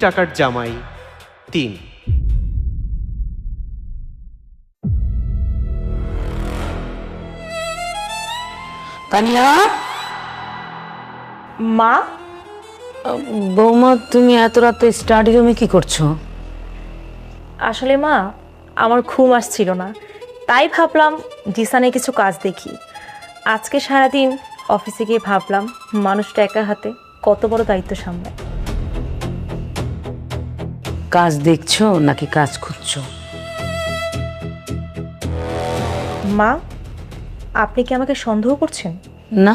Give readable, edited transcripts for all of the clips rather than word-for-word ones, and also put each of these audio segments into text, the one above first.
টাকার জামাই 3। তানিয়া, মা, বৌমা তুমি এত রাতে স্টাডি রুমে কি করছো? আসলে মা আমার ঘুম আসছিল না, তাই ভাবলাম জিসানে কিছু কাজ দেখি। আজকে সারাদিন অফিসে গিয়ে ভাবলাম মানুষটা একা হাতে কত বড় দায়িত্ব সামলায়। কাজ দেখছো নাকি কাজ খুঁজছো? মা, আপনি কি আমাকে সন্দেহ করছেন? না,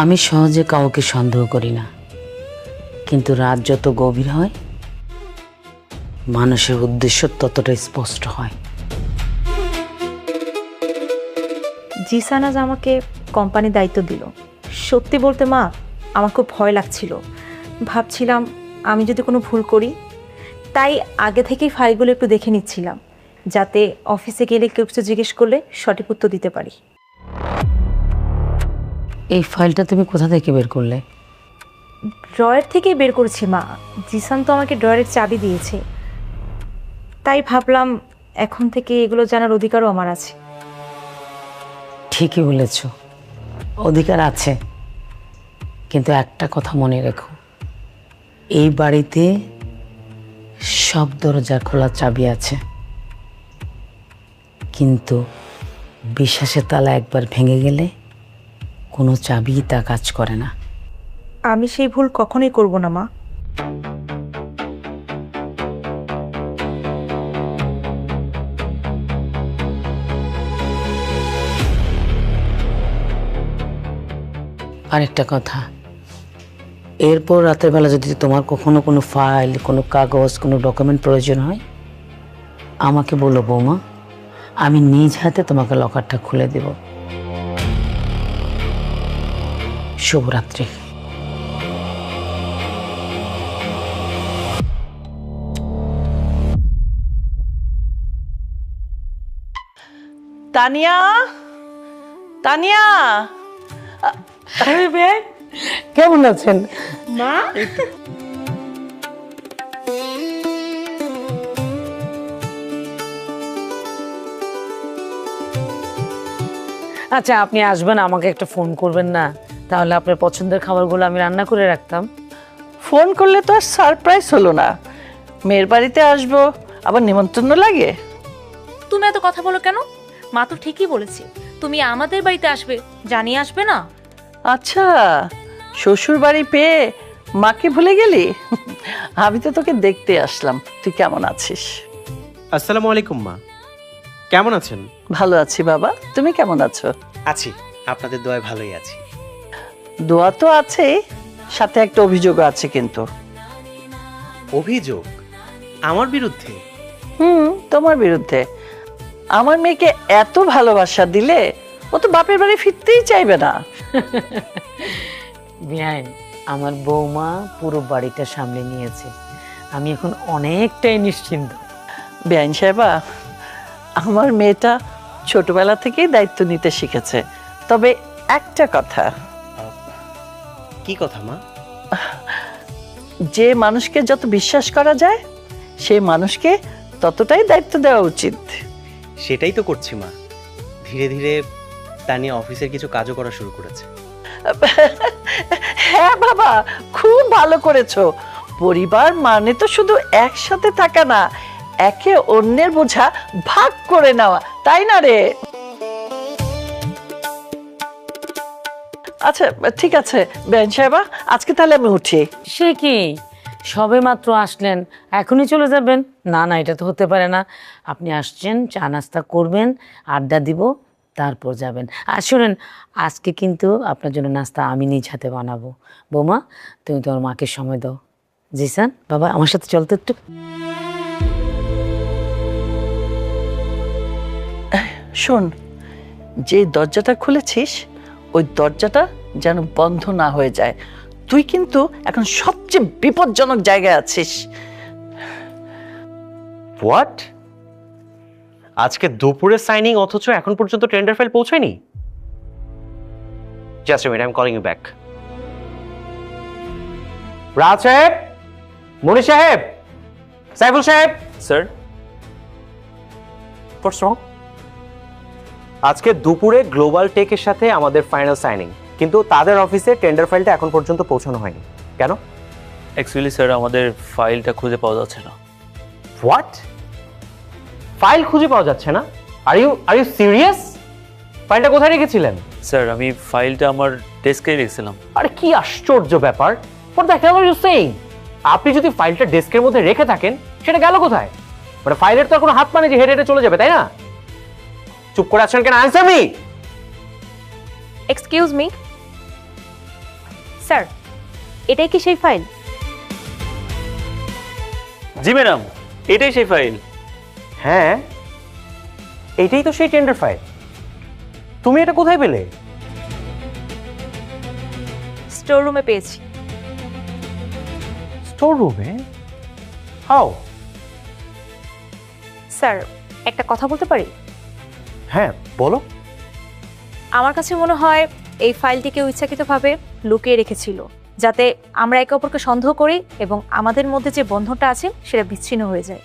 আমি সহজে কাউকে সন্দেহ করি না, কিন্তু রাত যত গভীর হয় মানুষের উদ্দেশ্য ততটা স্পষ্ট হয়। জিসান আজ আমাকে কোম্পানির দায়িত্ব দিল। সত্যি বলতে মা, আমার খুব ভয় লাগছিল। ভাবছিলাম আমি যদি কোনো ভুল করি, তাই আগে থেকেই ফাইলগুলো একটু দেখে নিচ্ছিলাম, যাতে অফিসে গেলে কেউ কিছু জিজ্ঞেস করলে সঠিক উত্তর দিতে পারি। এই ফাইলটা তুমি কোথা থেকে বের করলে? ড্রয়ার থেকেই বের করেছি মা। জিসান তো আমাকে ড্রয়ারের চাবি দিয়েছে, তাই ভাবলাম এখন থেকে এগুলো জানার অধিকারও আমার আছে। ঠিকই বলেছ, অধিকার আছে, কিন্তু একটা কথা মনে রেখো, এই বাড়িতে সব দরজা খোলা চাবি আছে, কিন্তু বিশ্বাসের তালা একবার ভেঙে গেলে কোনো চাবিই তা কাজ করে না। আমি সেই ভুল কখনোই করব না মা। আরেকটা কথা, এরপর রাতের বেলা যদি তোমার কখনো কোনো ফাইল, কোনো কাগজ, কোনো ডকুমেন্ট প্রয়োজন হয় আমাকে বলো বৌমা, আমি নিজ হাতে তোমাকে লকারটা খুলে দেব। শুভরাত্রি। তানিয়া, তানিয়া, কেমন আছেন মা? আচ্ছা, আপনি আসবেন, আমাকে একটা ফোন করবেন না? তাহলে আপনার পছন্দের খাবারগুলো আমি রান্না করে রাখতাম। ফোন করলে তো আর সারপ্রাইজ হলো না। মেয়ের বাড়িতে আসবো, আবার নিমন্ত্রণ লাগে? তুমি এত কথা বলো কেন? মা তো ঠিকই বলেছে, তুমি আমাদের বাড়িতে আসবে, জানিয়ে আসবে না? আচ্ছা, শ্বশুর বাড়ি পেয়ে মাকে ভুলে গেলি? আমি তো তোকে দেখতে আসলাম, তুই কেমন আছিস? আসসালামু আলাইকুম মা, কেমন আছেন? ভালো আছি বাবা, তুমি কেমন আছো? আছি, আপনাদের দয়ায় ভালোই আছি। দোয়া তো আছে, সাথে একটা অভিযোগও আছে কিন্তু। অভিযোগ আমার বিরুদ্ধে? তোমার বিরুদ্ধে। আমার মেয়েকে এত ভালোবাসা দিলে ও তো বাপের বাড়ি ফিরতেই চাইবে না। বেআইন, আমার বৌমা পুরো বাড়িটা সামলে নিয়েছে, আমি এখন অনেকটাই নিশ্চিন্ত। বেআইন সাহেবা, আমার মেয়েটা ছোটবেলা থেকেই দায়িত্ব নিতে শিখেছে, তবে একটা কথা, কি কথা মা? যে মানুষকে যত বিশ্বাস করা যায় সেই মানুষকে ততটাই দায়িত্ব দেওয়া উচিত। সেটাই তো করছি মা, ধীরে ধীরে তানিয়া অফিসের কিছু কাজও করা শুরু করেছে। হ্যাঁ বাবা, খুব ভালো করেছো। পরিবার মানে তো শুধু একসাথে থাকা না, একে অন্যের বোঝা ভাগ করে নেওয়া, তাই না রে? আচ্ছা ঠিক আছে বেআইন সাহেবা, আজকে তাহলে আমি উঠি। সে কি, সবে মাত্র আসলেন এখনই চলে যাবেন? না না, এটা তো হতে পারে না। আপনি আসছেন, চা নাস্তা করবেন, আড্ডা দিব, তারপর যাবেন। আর শোনেন, আজকে কিন্তু আপনার জন্য নাস্তা আমি নিজ হাতে বানাবো। বৌমা, তুমি তোমার মাকে সময় দাও। জিসান বাবা, আমার সাথে চলতে একটু। শোন, যে দরজাটা খুলেছিস ওই দরজাটা যেন বন্ধ না হয়ে যায়। তুই কিন্তু এখন সবচেয়ে বিপজ্জনক জায়গায় আছিস। হোয়াট? আজকে দুপুরে সাইনিং, অথচ এখন পর্যন্ত টেন্ডার ফাইল পৌঁছায়নি? Just a minute, I am calling you back. Raj সাহেব, মনি সাহেব, সাইফুল সাহেব, স্যার, হোয়াটস রং? আজকে দুপুরে গ্লোবাল টেকের সাথে আমাদের ফাইনাল সাইনিং, কিন্তু তাদের অফিসে টেন্ডার ফাইলটা এখন পর্যন্ত পৌঁছানো হয়নি। কেন? অ্যাকচুয়ালি স্যার আমাদের ফাইলটা খুঁজে পাওয়া যাচ্ছে না। হোয়াট? ফাইল খুঁজে পাওয়া যাচ্ছে না? Are you serious? ফাইলটা কোথায় রেখেছিলেন? স্যার আমি ফাইলটা আমার ডেস্কে রেখেছিলাম। আরে কি আশ্চর্য ব্যাপার! What the hell are you saying? আপনি যদি ফাইলটা ডেস্কের মধ্যে রেখে থাকেন, সেটা গেল কোথায়? মানে ফাইলের তো আর কোনো হাত মানে যে হেঁটে হেঁটে চলে যাবে, তাই না? চুপ করে আছেন কেন? Answer me. Excuse me sir, এটাই কি সেই ফাইল? জি ম্যাডাম, এটাই সেই ফাইল। হ্যাঁ, এইটাই তো সেই টেন্ডার ফাইল। তুমি এটা কোথায় পেলে? স্টোর রুমে পেয়েছি। স্টোর রুমে? হাউ? স্যার, একটা কথা বলতে পারি? হ্যাঁ, বলো। আমার কাছে মনে হয় এই ফাইলটি কেউ ইচ্ছাকৃতভাবে লুকিয়ে রেখেছিল, যাতে আমরা একে অপরকে সন্দেহ করি এবং আমাদের মধ্যে যে বন্ধনটা আছে সেটা বিচ্ছিন্ন হয়ে যায়।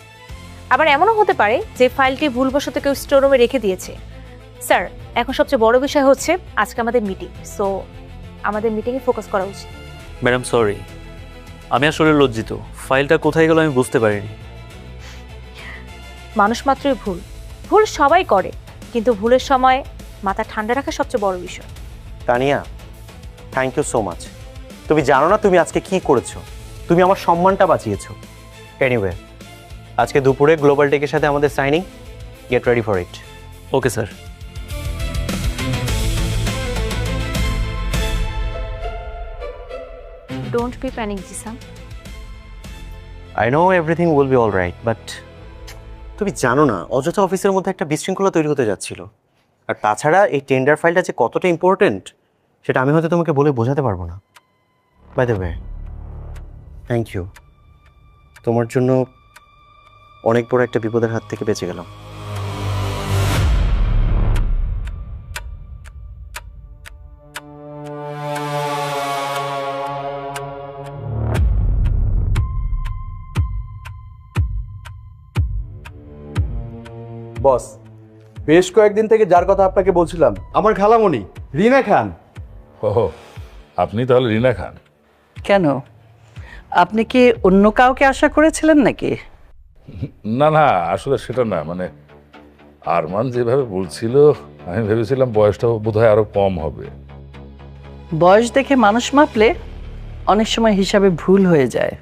আবার এমনও হতে পারে যে ফাইলটি ভুলবশত কেউ স্টোর রুমে রেখে দিয়েছে। স্যার, এখন সবচেয়ে বড় বিষয় হচ্ছে আজকে আমাদের মিটিং, সো আমাদের মিটিংয়ে ফোকাস করা উচিত। ম্যাডাম সরি, আমি আসলে লজ্জিত। ফাইলটা কোথায় গেল আমি বুঝতে পারিনি। মানুষ মাত্রই ভুল, ভুল সবাই করে, কিন্তু ভুলের সময় মাথা ঠান্ডা রাখা সবচেয়ে বড় বিষয়। Tania, thank you so much. তুমি জানো না তুমি আজকে কি করেছো? তুমি আমার সম্মানটা বাঁচিয়েছো। এনিওয়ে, আজকে দুপুরে গ্লোবাল টেকের সাথে আমাদের signing. Get ready for it. Okay sir. Don't be panic Zisan. I know everything will be all right, but তুমি জানো না অযথা অফিসের মধ্যে একটা বিশৃঙ্খলা তৈরি হতে যাচ্ছিল। আর তাছাড়া এই টেন্ডার ফাইলটা যে কতটা ইম্পর্টেন্ট সেটা আমি হয়তো তোমাকে বলে বোঝাতে পারবো না। By the way, thank you. তোমার জন্য অনেক বড় একটা বিপদের হাত থেকে বেঁচে গেলাম। বস, বেশ কয়েকদিন থেকে যার কথা আপনাকে বলছিলাম, আমার খালামণি রিনা খান। ও, আপনি তাহলে রিনা খান? কেন, আপনি কি অন্য কাউকে আশা করেছিলেন নাকি? না না, আসলে সেটা না, মানে আরমান যেভাবে বলছিল আমি ভেবেছিলাম বয়সটা বোধহয় আরো কম হবে। বয়স দেখে মানুষ মাপলে অনেক সময় হিসাবে ভুল হয়ে যায়।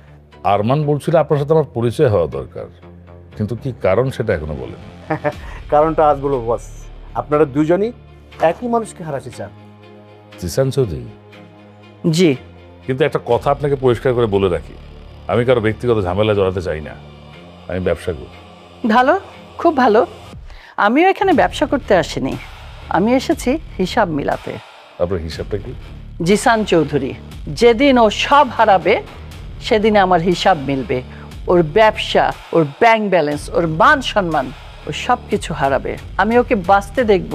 আরমান বলছিল আপনার সাথে আমার পরিচয় হওয়া দরকার, কিন্তু কি কারণ সেটা এখনো বলেন। কারণটা আজ বলবো বস। আপনারা দুজনই একই মানুষকে হারাতে চান। জিসান চৌধুরী, জি। কিন্তু একটা কথা আপনাকে পরিষ্কার করে বলে রাখি, আমি কারো ব্যক্তিগত ঝামেলা জড়াতে চাই না। আমি ব্যবসা করি। ভালো, খুব ভালো। আমিও এখানে ব্যবসা করতে আসিনি, আমি এসেছি হিসাব মিলাতে। আপনার হিসাবটা কি? জিসান চৌধুরী যেদিন ও সব হারাবে সেদিন আমার হিসাব মিলবে। ওর ব্যবসা, ওর ব্যাংক ব্যালেন্স, ওর মান সম্মান, ও সব কিছু হারাবে। আমি ওকে বাঁচতে দেখব,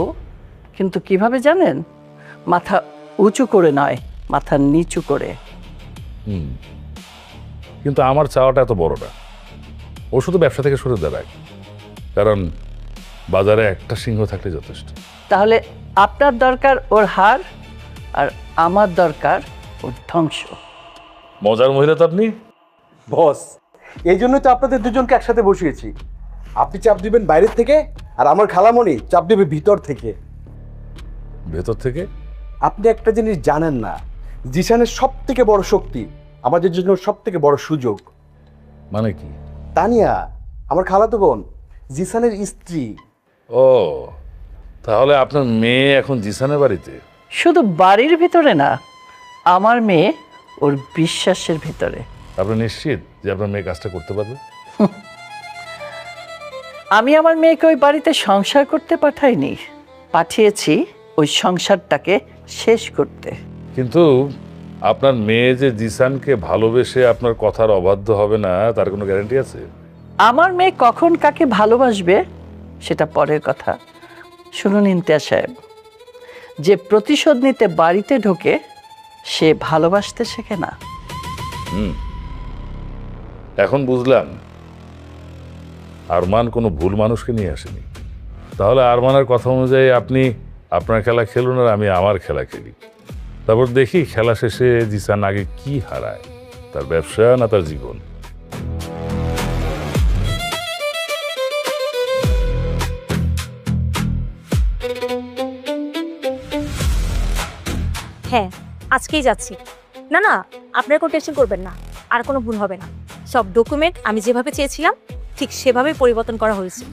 কিন্তু কিভাবে জানেন? মাথা উঁচু করে নয়, মাথা নিচু করে। কিন্তু আমার চাওয়াটা এত বড় না। ও শুধু ব্যবসা থেকে সরে দাঁড়ায়, কারণ বাজারে একটা সিংহ থাকলে যথেষ্ট। তাহলে আপনার দরকার ওর হার, আর আমার দরকার ওর ধ্বংস। মজার মহিলা তো আপনি। বস, এই জন্যই তো আপনাদের দুজনকে একসাথে বসিয়েছি। আপনি চাপ দিবেন বাইরের থেকে, আর আমার খালামণি চাপ দেবে ভিতর থেকে। ভেতর থেকে? আপনি একটা জিনিস জানেন না, জিসানের সব থেকে বড় শক্তি আমাদের জন্য সব থেকে বড় সুযোগ। মানে কি? তানিয়া আমার খালাতো বোন, জিসানের স্ত্রী। ও, তাহলে আপনার মেয়ে এখন জিসানের বাড়িতে? শুধু বাড়ির ভিতরে না, আমার মেয়ে ওর বিশ্বাসের ভিতরে। আপনি নিশ্চিত যে আপনার মেয়ে কাজটা করতে পারবে? আমি আমার মেয়েকে ওই বাড়িতে সংসার করতে পাঠাইনি, পাঠিয়েছি ওই সংসারটাকে শেষ করতে। কিন্তু আপনার মেয়ে যে জিসানকে ভালোবেসে আপনার কথার অবাধ্য হবে না, তার কোনো গ্যারান্টি আছে? আমার মেয়ে কখন কাকে ভালোবাসবে সেটা পরের কথা। শুনুন ইমতিয়াজ সাহেব, যে প্রতিশোধ নিতে বাড়িতে ঢোকে সে ভালোবাসতে শেখে না। এখন বুঝলাম আরমান কোনো ভুল মানুষকে নিয়ে আসেনি। তাহলে আরমানের কথা অনুযায়ী আপনি আপনার খেলা খেলুন আর আমি আমার খেলা খেলি। তারপর দেখি খেলা শেষে জিসান আগে কি হারায়, তার ব্যবসা না তার জীবন। হ্যাঁ, আজকেই যাচ্ছি। না না, আপনার কোনো টেনশন করবেন না, আর কোনো ভুল হবে না। সব ডকুমেন্ট আমি যেভাবে চেয়েছিলাম ঠিক সেভাবেই পরিবর্তন করা হয়েছে।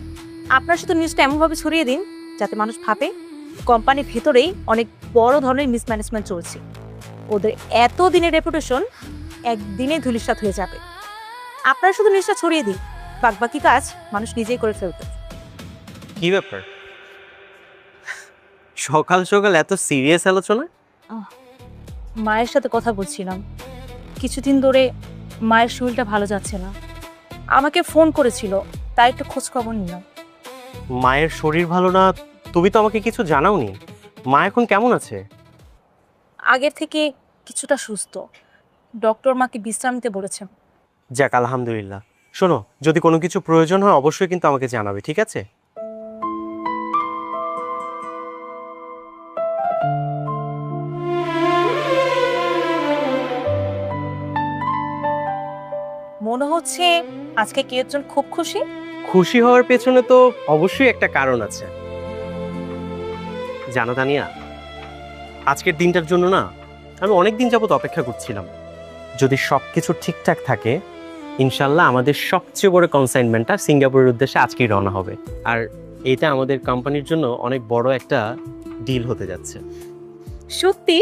আপনার শুধু নিউজটা এমনভাবে ছড়িয়ে দিন যাতে মানুষ ভাবে কোম্পানির ভেতরেই অনেক বড় ধরনের মিসম্যানেজমেন্ট চলছে। ওদের এত দিনের রেপুটেশন একদিনে ধূলিসাৎ হয়ে যাবে। আপনারা শুধু নিউজটা ছড়িয়ে দিন, বাকি কাজ মানুষ নিজেই করে ফেলবে। কি ব্যাপার, সকাল সকাল এত সিরিয়াস আলোচনা? মায়ের সাথে কথা বলছিলাম, কিছুদিন ধরে মায়ের শরীরটা ভালো যাচ্ছে না। আমাকে ফোন করেছিল, তাই একটু খোঁজ খবর নিলাম। মায়ের শরীর ভালো না? তুমি তো আমাকে কিছু জানাওনি। মা এখন কেমন আছে? আগের থেকে কিছুটা সুস্থ, ডক্টর মাকে বিশ্রাম নিতে বলেছেন। যাক, আলহামদুলিল্লাহ। শোনো, যদি কোনো কিছু প্রয়োজন হয় অবশ্যই কিন্তু আমাকে জানাবে, ঠিক আছে? মনে হচ্ছে আজকে কে একজন খুব খুশি। খুশি হওয়ার পেছনে তো অবশ্যই একটা কারণ আছে। জানো তানিয়া, আজকের দিনটার জন্য না আমি অনেক দিন যাবত অপেক্ষা করছিলাম। যদি সব কিছু ঠিকঠাক থাকে ইনশাল্লাহ আমাদের সবচেয়ে বড় কনসাইনমেন্টটা সিঙ্গাপুরের উদ্দেশ্যে আজকেই রওনা হবে। আর এটা আমাদের কোম্পানির জন্য অনেক বড় একটা ডিল হতে যাচ্ছে। সত্যি?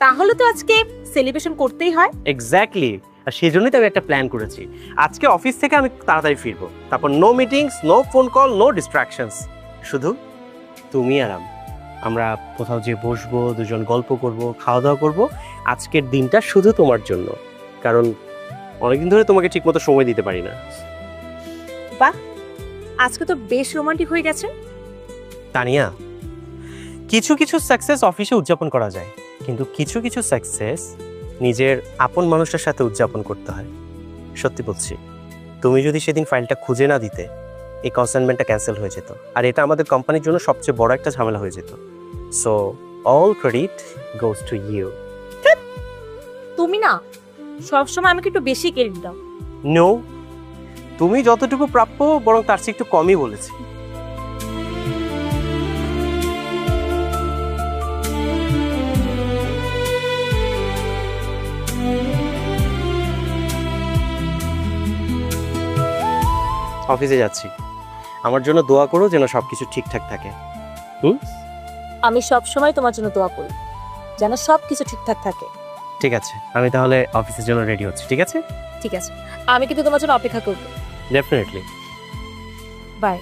তাহলে তো আজকে সেলিব্রেশন করতেই হয়। এক্স্যাক্টলি, আর সেই জন্যই তো আমি একটা প্ল্যান করেছি। আজকে অফিস থেকে আমি তাড়াতাড়ি ফিরবো, তারপর no meetings, no phone call, no distractions, শুধু তুমি আর আমরা কোথাও যেয়ে বসবো, দুজন গল্প করব, খাওয়া দাওয়া করবো। আজকের দিনটা শুধু তোমার জন্য, কারণ অনেকদিন ধরে তোমাকে ঠিকমতো সময় দিতে পারি না। বাহ, আজকে তো বেশ রোমান্টিক হয়ে গেছে। তানিয়া, কিছু কিছু সাকসেস অফিসে উদযাপন করা যায়, কিন্তু কিছু কিছু সাকসেস নিজের আপন মানুষের সাথে উদযাপন করতে হয়। সত্যি বলছি, তুমি যদি সেদিন ফাইলটা খুঁজে না দিতে এই কনসাইনমেন্টটা ক্যান্সেল হয়ে যেত, আর এটা আমাদের কোম্পানির জন্য সবচেয়ে বড় একটা ঝামেলা হয়ে যেত। So all credit goes to you. তুমি না সবসময় আমাকে একটু বেশি ক্রেডিট দাও। নো, তুমি যতটুকু প্রাপ্য বরং তার চেয়ে একটু কমই বলেছি। অফিসে যাচ্ছি, আমার জন্য দোয়া করো যেন সবকিছু ঠিকঠাক থাকে। আমি সবসময় তোমার জন্য দোয়া করি যেন সব কিছু ঠিকঠাক থাকে। ঠিক আছে, আমি তাহলে অফিসের জন্য রেডি হচ্ছি। ঠিক আছে? ঠিক আছে, আমি কিন্তু তোমার জন্য অপেক্ষা করবো। ডেফিনেটলি। বাই।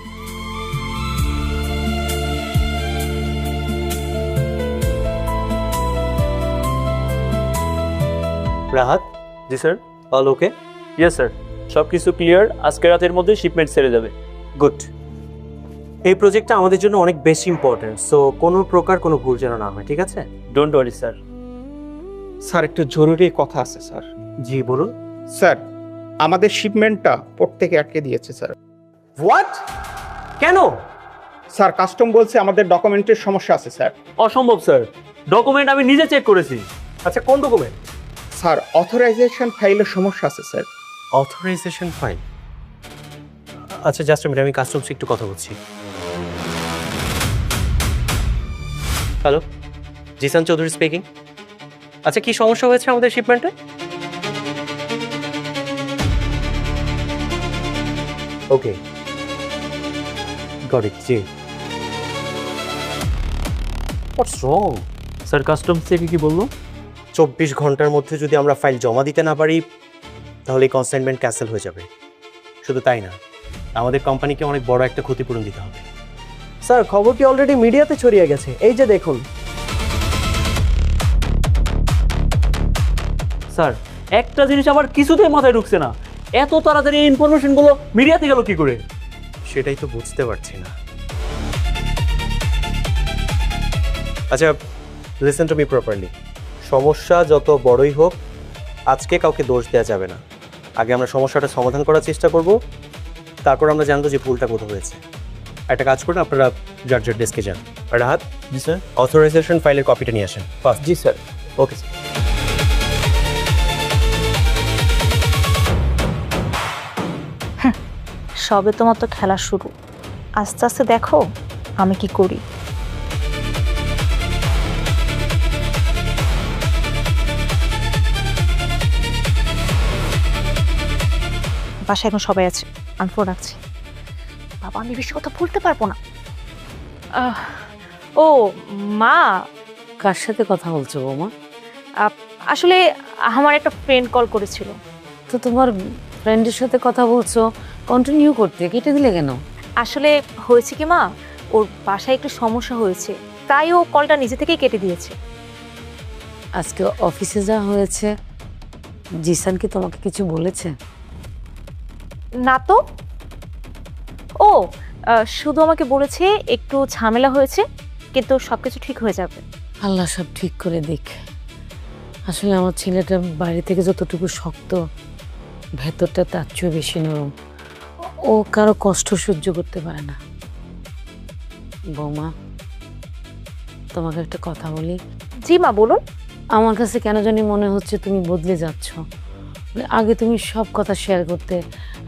রাহাত, জি sir, all okay? Yes sir, সব কিছু ক্লিয়ার। আজকে রাতের মধ্যে শিপমেন্ট ছেড়ে যাবে। গুড। এই প্রজেক্টটা আমাদের জন্য অনেক বেশি ইম্পর্টেন্ট, সো কোনো প্রকার কোনো ভুল যেন না হয়। ঠিক আছে? Don't worry sir. স্যার, একটু জরুরি কথা আছে স্যার। জি বলুন। স্যার, আমাদের শিপমেন্টটা পোর্ট থেকে আটকে দিয়েছে স্যার। হোয়াট? কেন? স্যার, কাস্টম বলছে আমাদের ডকুমেন্টের সমস্যা আছে স্যার। অসম্ভব স্যার, ডকুমেন্ট আমি নিজে চেক করেছি। আচ্ছা, কোন ডকুমেন্ট? স্যার, অথরাইজেশন ফাইলের সমস্যা আছে স্যার। Authorization file? আচ্ছা, জাস্ট মিনিট, আমি কাস্টমসে একটু কথা বলছি। Hello, Jisan Chowdhury speaking. আচ্ছা, কি সমস্যা হয়েছে আমাদের শিপমেন্টে? Okay, got it. জি, হোয়াটস রং? স্যার, কাস্টমস থেকে কি বললো? 24 ঘন্টার মধ্যে যদি আমরা ফাইল জমা দিতে না পারি তাহলে এই কনসাইনমেন্ট ক্যান্সেল হয়ে যাবে। শুধু তাই না, আমাদের কোম্পানিকে অনেক বড় একটা ক্ষতিপূরণ দিতে হবে। স্যার, খবরটি অলরেডি মিডিয়াতে ছড়িয়ে গেছে, এই যে দেখুন। স্যার, একটা জিনিস আমার কিছুতেই মাথায় ঢুকছে না, এত তাড়াতাড়ি এই ইনফরমেশনগুলো মিডিয়াতে গেল কি করে? সেটাই তো বুঝতে পারছি না। আচ্ছা, লিসেন টু মি প্রপারলি। সমস্যা যত বড়ই হোক আজকে কাউকে দোষ দেওয়া যাবে না। আগে আমরা সমস্যাটা সমাধান করার চেষ্টা করব, তারপর আমরা জানবো যে ভুলটা কোথাও হয়েছে। একটা কাজ করুন, আপনারা যার যার ডেস্কে যান। আর রাহাত, জি স্যার। অথরাইজেশন ফাইলের কপিটা নিয়ে আসেন ফার্স্ট। জি স্যার। Okay sir. সবে তোমার তো খেলা শুরু, আস্তে আস্তে দেখো আমি কি করি। বাসায় এখন সবাই আছে, আমি ফোন রাখছি। বাবা, আমি বেশি কথা বলতে পারবো না। ও মা, কার সাথে কথা বলছো বৌমা? আসলে আমার একটা ফ্রেন্ড কল করেছিল। তো তোমার ফ্রেন্ডের সাথে কথা বলছো, কন্টিনিউ করতে কেটে দিলে কেন? আসলে হয়েছে কি মা, ওর বাসায় একটু সমস্যা হয়েছে, তাই ও কলটা নিজে থেকেই কেটে দিয়েছে। আজকে অফিসে যা হয়েছে, জিসান কি তোমাকে কিছু বলেছে? না তো। ও শুধু আমাকে বলেছে একটু ঝামেলা হয়েছে, কিন্তু সবকিছু ঠিক হয়ে যাবে। আল্লাহ সব ঠিক করে দিক। আসলে আমার ছেলেটা বাইরে থেকে যতটুকু শক্ত, ভেতরটা তার চেয়েও বেশি নরম। ও কারো কষ্ট সহ্য করতে পারে না। বৌমা, তোমাকে একটা কথা বলি। জি মা, বলুন। আমার কাছে কেন জানি মনে হচ্ছে তুমি বদলে যাচ্ছ। মানে আগে তুমি সব কথা শেয়ার করতে,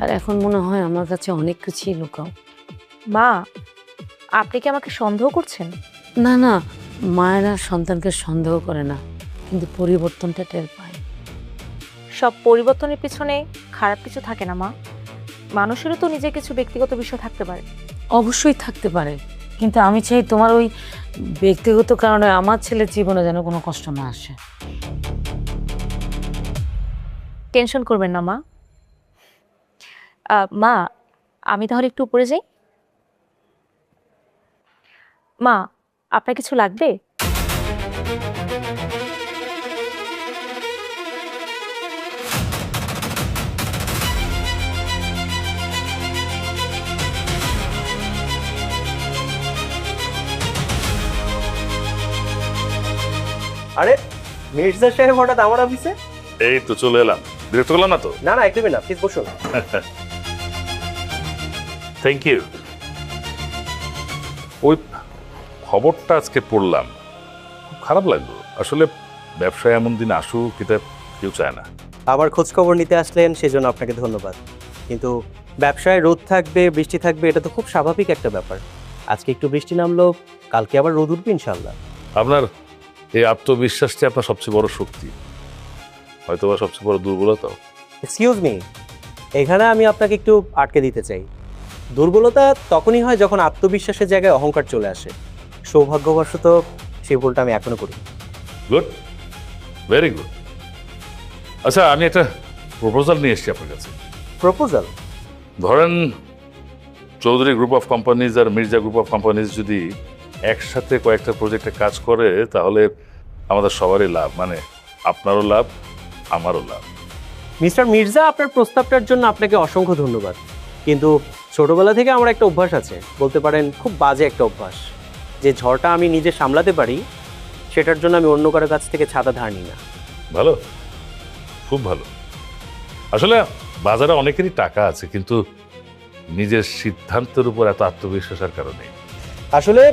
আর এখন মনে হয় আমার কাছে অনেক কিছুই লুকাও। মা, আপনি কি আমাকে সন্দেহ করছেন? না না, মায়েরা সন্তানকে সন্দেহ করে না, কিন্তু পরিবর্তনটা টের পায়। সব পরিবর্তনের পিছনে খারাপ কিছু থাকে না মা। মানুষেরও তো নিজের কিছু ব্যক্তিগত বিষয় থাকতে পারে। অবশ্যই থাকতে পারে, কিন্তু আমি চাই তোমার ওই ব্যক্তিগত কারণে আমার ছেলের জীবনে যেন কোনো কষ্ট না আসে। টেনশন করবেন না মা। মা, আমি তাহলে একটু উপরে যাই। মা, আপনার কিছু লাগবে? আরে মির্জা সাহেব হঠাৎ আমার অফিসে? এই তো চলে এলাম। বিরক্ত করলাম না তো? না না, একদমই না, প্লিজ বসুন। Thank you. ওই খবরটা আজকে পড়লাম, খুব খারাপ লাগলো। আসলে ব্যবসায় এমন দিন আসুক এটা কেউ চায় না। আবার খোঁজ খবর নিতে আসলেন, সেজন্য আপনাকে ধন্যবাদ। কিন্তু ব্যবসায় রোদ থাকবে, বৃষ্টি থাকবে, এটা তো খুব স্বাভাবিক একটা ব্যাপার। আজকে একটু বৃষ্টি নামলো, কালকে আবার রোদ উঠবে ইনশাল্লাহ। আপনার এই আত্মবিশ্বাসটি আপনার সবচেয়ে বড় শক্তি, হয়তো বা সবচেয়ে বড় দুর্বলতাও। এক্সকিউজ মি, এখানে আমি আপনাকে একটু আটকে দিতে চাই। দুর্বলতা তখনই হয় যখন আত্মবিশ্বাসের জায়গায় অহংকার চলে আসে। সৌভাগ্যবশত সেই ভুলটা আমি এখনো করি। Good, very good. আচ্ছা, আমি একটা প্রপোজাল নিয়ে এসেছি আপনার কাছে। প্রপোজাল? ধরেন চৌধুরী গ্রুপ অফ কোম্পানিজ আর মির্জা গ্রুপ অফ কোম্পানিজ যদি একসাথে কয়েকটা প্রজেক্টে কাজ করে, তাহলে আমাদের সবারই লাভ, মানে আপনারও লাভ, আমারও লাভ। মিস্টার মির্জা, আপনার প্রস্তাবটার জন্য আপনাকে অসংখ্য ধন্যবাদ। কিন্তু ছোটবেলা থেকে আমার একটা অভ্যাস আছে, বলতে পারেন খুব বাজে একটা অভ্যাস, যে ঝড়টা আমি নিজে সামলাতে পারি সেটার জন্য আমি অন্য কারো কাছ থেকে ছাতা ধার নিই না। ভালো, খুব ভালো। আসলে বাজারে অনেকেরই টাকা আছে, কিন্তু নিজের সিদ্ধান্তের উপর এত আত্মবিশ্বাসের কারণে। আসলে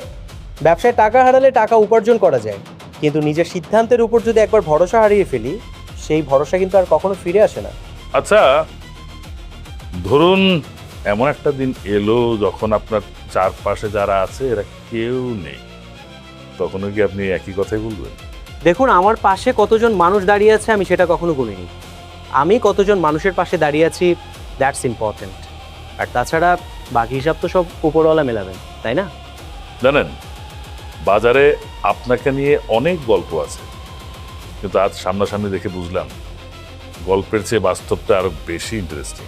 ব্যবসায় টাকা হারালে টাকা উপার্জন করা যায়, কিন্তু নিজের সিদ্ধান্তের উপর যদি একবার ভরসা হারিয়ে ফেলি, সেই ভরসা কিন্তু আর কখনো ফিরে আসে না। আচ্ছা, ধরুন এমন একটা দিন এলো যখন আপনার চারপাশে যারা আছে এরা কেউ নেই, তখনও কি আপনি একই কথাই বলবেন? দেখুন, আমার পাশে কতজন মানুষ দাঁড়িয়ে আছে আমি সেটা কখনো গুনিনি। আমি কতজন মানুষের পাশে দাঁড়িয়ে আছি, দ্যাটস ইম্পর্টেন্ট। আর তাছাড়া বাকি হিসাব তো সব উপরওয়ালা মেলাবেন, তাই না? জানেন, বাজারে আপনাকে নিয়ে অনেক গল্প আছে, কিন্তু আজ সামনাসামনি দেখে বুঝলাম গল্পের চেয়ে বাস্তবটা আরো বেশি ইন্টারেস্টিং।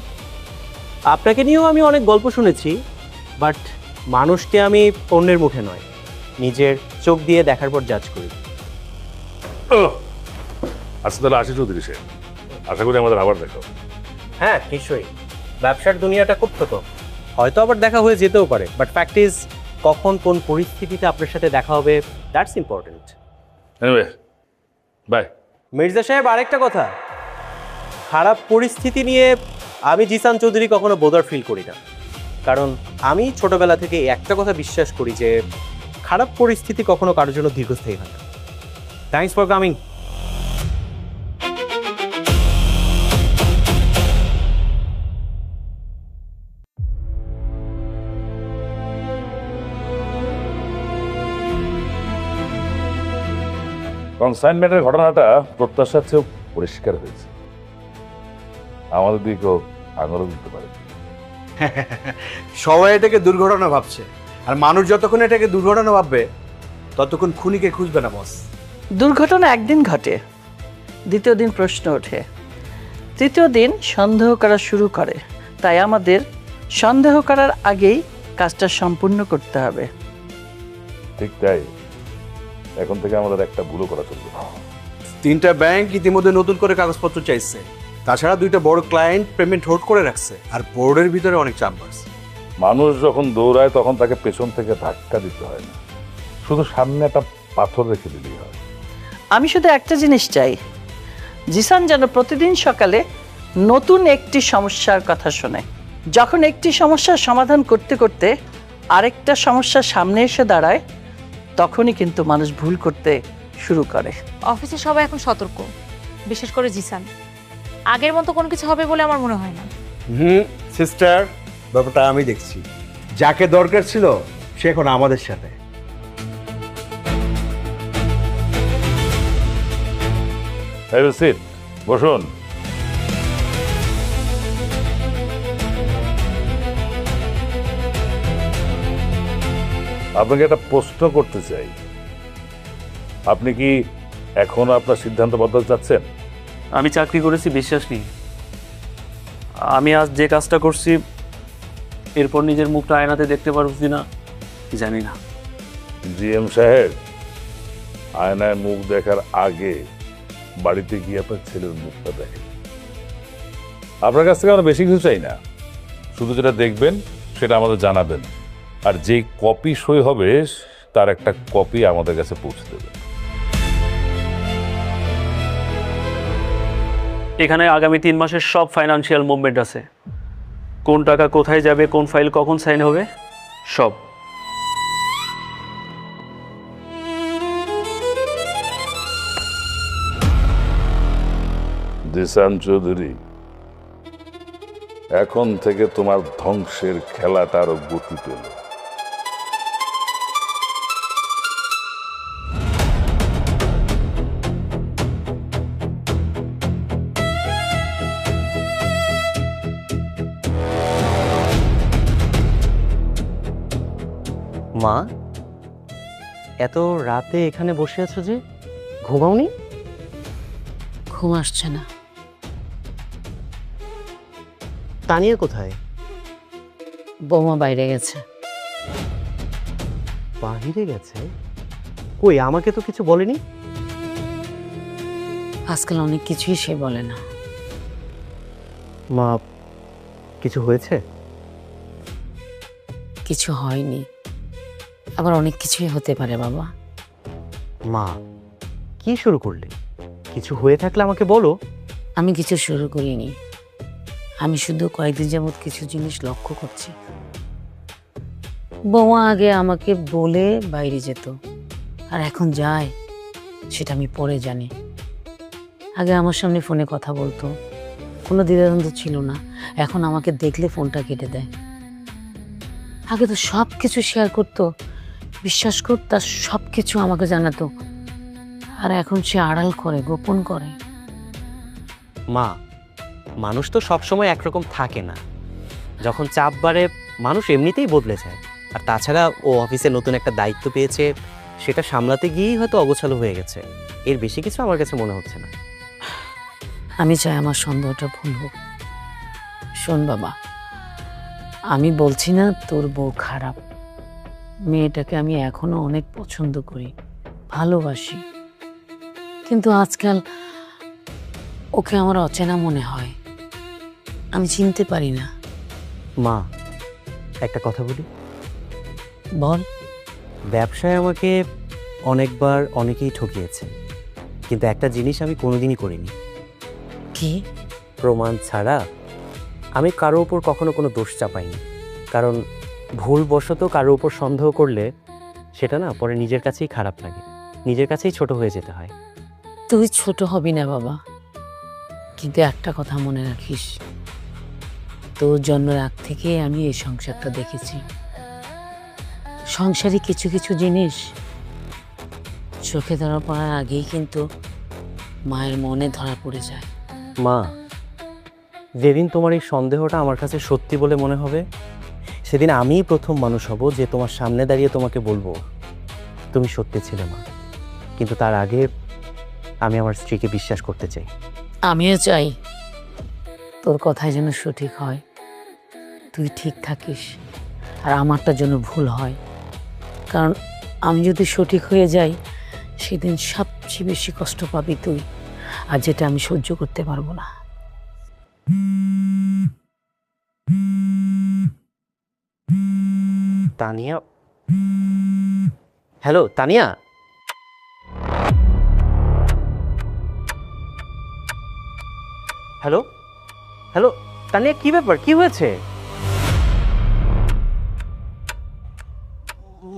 আপনাকে নিয়েও আমি অনেক গল্প শুনেছি, বাট মানুষকে আমি অন্যের মুখে নয়, নিজের চোখ দিয়ে দেখার পর জাজ করি। আচ্ছা তাহলে আসি চৌধুরী সাহেব, আশা করি আমাদের আবার দেখা হবে। হ্যাঁ নিশ্চয়ই, ব্যবসার দুনিয়াটা খুব ছোট, হয়তো আবার দেখা হয়ে যেতেও পারে, বাট ফ্যাক্ট ইজ কখন কোন পরিস্থিতিতে আপনার সাথে দেখা হবে, that's important. Anyway, bye. Mirza সাহেব, আরেকটা কথা, খারাপ পরিস্থিতি নিয়ে আমি জিসান চৌধুরী কখনো বোদার ফিল করি না, কারণ আমি ছোটবেলা থেকে একটা কথা বিশ্বাস করি যে খারাপ পরিস্থিতি কখনো কারোর জন্য দীর্ঘস্থায়ী হয় না। Thanks for coming. কনসাইনমেন্টের ঘটনাটা প্রত্যাশার চেয়েও পরিষ্কার হয়েছে। আমাদের দিকেও আঙুলও দিতে পারে। সবাই এটাকে দুর্ঘটনা ভাবছে, আর মানুষ যতক্ষণ এটাকে দুর্ঘটনা ভাববে ততক্ষণ খুনিকে খুঁজবে না বস। দুর্ঘটনা একদিন ঘটে, দ্বিতীয় দিন প্রশ্ন ওঠে, তৃতীয় দিন সন্দেহ করা শুরু করে। তাই আমাদের সন্দেহ করার আগেই কাজটা সম্পূর্ণ করতে হবে। ঠিক তাই, এখন থেকে আমাদের একটা ভুলও করা চলবে না। 3টা ব্যাংক ইতিমধ্যে নতুন করে কাগজপত্র চাইছে, তাছাড়া 2টা বড় ক্লায়েন্ট পেমেন্ট হোল্ড করে রাখছে, আর বোর্ডের ভিতরে অনেক চাপ বাড়ছে। মানুষ যখন দৌড়ায় তখন তাকে পেছন থেকে ধাক্কা দিতে হয় না, শুধু সামনে একটা পাথর রেখে দিলেই হয়। আমি শুধু একটা জিনিস চাই, জিসান যেন প্রতিদিন সকালে নতুন একটি সমস্যার কথা শোনে। যখন একটি সমস্যার সমাধান করতে করতে আরেকটা সমস্যার সামনে এসে দাঁড়ায়, তখনই কিন্তু মানুষ ভুল করতে শুরু করে। অফিসে সবাই এখন সতর্ক, বিশেষ করে জিসান। আগের মতো কোনো কিছু হবে বলে আমার মনে হয় না। সিস্টার, ব্যাপারটা আমি দেখছি। যাকে দরকার ছিল সে এখন আমাদের সাথে। Have a seat. বসুন। আপনাকে একটা প্রশ্ন করতে চাই, আপনি কি এখনো আপনার সিদ্ধান্ত বদলাতে চাচ্ছেন? আমি চাকরি করেছি বিশ্বাস নেই। আমি আজ যে কাজটা করছি এরপর নিজের মুখটা আয়নাতে দেখতে পারবো কিনা জানি না। জিএম সাহেব, আয়নায় মুখ দেখার আগে বাড়িতে গিয়ে আপনার ছেলের মুখটা দেখেন। আপনার কাছ থেকে আমরা বেশি কিছু চাই না, শুধু যেটা দেখবেন সেটা আমাদের জানাবেন, আর যে কপি সই হবে তার একটা কপি আমাদের কাছে পৌঁছে দেবেন। এখানে আগামী 3 মাসের সব ফাইনান্সিয়াল মুভমেন্ট আছে, কোন টাকা কোথায় যাবে, কোন ফাইল কখন সাইন হবে, সব। জিসান চৌধুরী, এখন থেকে তোমার ধ্বংসের খেলাটা আরো গতি পেল। মা, এত রাতে এখানে বসে আছো যে, ঘুমাওনি? ঘুম আসছে না। তানিয়া কোথায়? বৌমা বাইরে গেছে। বাহিরে গেছে? কই, আমাকে তো কিছু বলেনি। আজকাল অনেক কিছুই সে বলে না। মা, কিছু হয়েছে? কিছু হয়নি, আবার অনেক কিছুই হতে পারে বাবা। মা, কি শুরু করলে? কিছু হয়ে থাকলে আমাকে বলো। আমি কিছু শুরু করিনি, আমি শুধু কয়েকদিন যাবৎ কিছু জিনিস লক্ষ্য করছি। বৌমা আগে আমাকে বলে বাইরে যেত, আর এখন যায় সেটা আমি পরে জানি। আগে আমার সামনে ফোনে কথা বলতো, কোনো দ্বিধাদ্বন্দ্ব ছিল না। এখন আমাকে দেখলে ফোনটা কেটে দেয়। আগে তো সব কিছু শেয়ার করতো, বিশ্বাস করত, তার সব কিছু আমাকে জানাতো। আর এখন সে আড়াল করে, গোপন করে। মা, মানুষ তো সবসময় একরকম থাকে না। যখন চাপ বাড়ে মানুষ এমনিতেই বদলে যায়। আর তাছাড়া ও অফিসে নতুন একটা দায়িত্ব পেয়েছে, সেটা সামলাতে গিয়েই হয়তো অগোছালো হয়ে গেছে। এর বেশি কিছু আমার কাছে মনে হচ্ছে না। আমি চাই আমার সন্দেহটা ভুল হোক। শোন বাবা, আমি বলছি না তোর বউ খারাপ। মেয়েটাকে আমি এখনো অনেক পছন্দ করি, ভালোবাসি, কিন্তু আজকাল ওকে আমার অচেনা মনে হয়। আমি চিনতে পারি না। মা, একটা কথা বলি। বল। ব্যবসায় আমাকে অনেকবার অনেকেই ঠকিয়েছে, কিন্তু একটা জিনিস আমি কোনোদিনই করিনি। কি? প্রমাণ ছাড়া আমি কারো উপর কখনো কোনো দোষ চাপাইনি, কারণ ভুলবশত কারো উপর সন্দেহ করলে সেটা না পরে নিজের কাছেই খারাপ লাগে, নিজের কাছেই ছোট হয়ে যেতে হয়। তুই ছোট হবি না বাবা, কিন্তু একটা কথা মনে রাখিস, তোর জন্মের আগ থেকে আমি এই সংসারটা দেখেছি। সংসারে কিছু কিছু জিনিস চোখে ধরা পড়ার আগেই কিন্তু মায়ের মনে ধরা পড়ে যায়। মা, যেদিন তোমার এই সন্দেহটা আমার কাছে সত্যি বলে মনে হবে, সেদিন আমিই প্রথম মানুষ হব যে তোমার সামনে দাঁড়িয়ে তোমাকে বলবো তুমি সত্যি ছিলে মা। কিন্তু তার আগে আমি আমার স্ত্রীকে বিশ্বাস করতে চাই। আমিও চাই তোর কথাই যেন সঠিক হয়, তুই ঠিক থাকিস, আর আমারটা যেন ভুল হয়। কারণ আমি যদি সঠিক হয়ে যাই, সেদিন সবচেয়ে বেশি কষ্ট পাবি তুই, আর যেটা আমি সহ্য করতে পারবো না। Tania, hello Tania. Hello hello Tania, কি ব্যাপার, কি হয়েছে?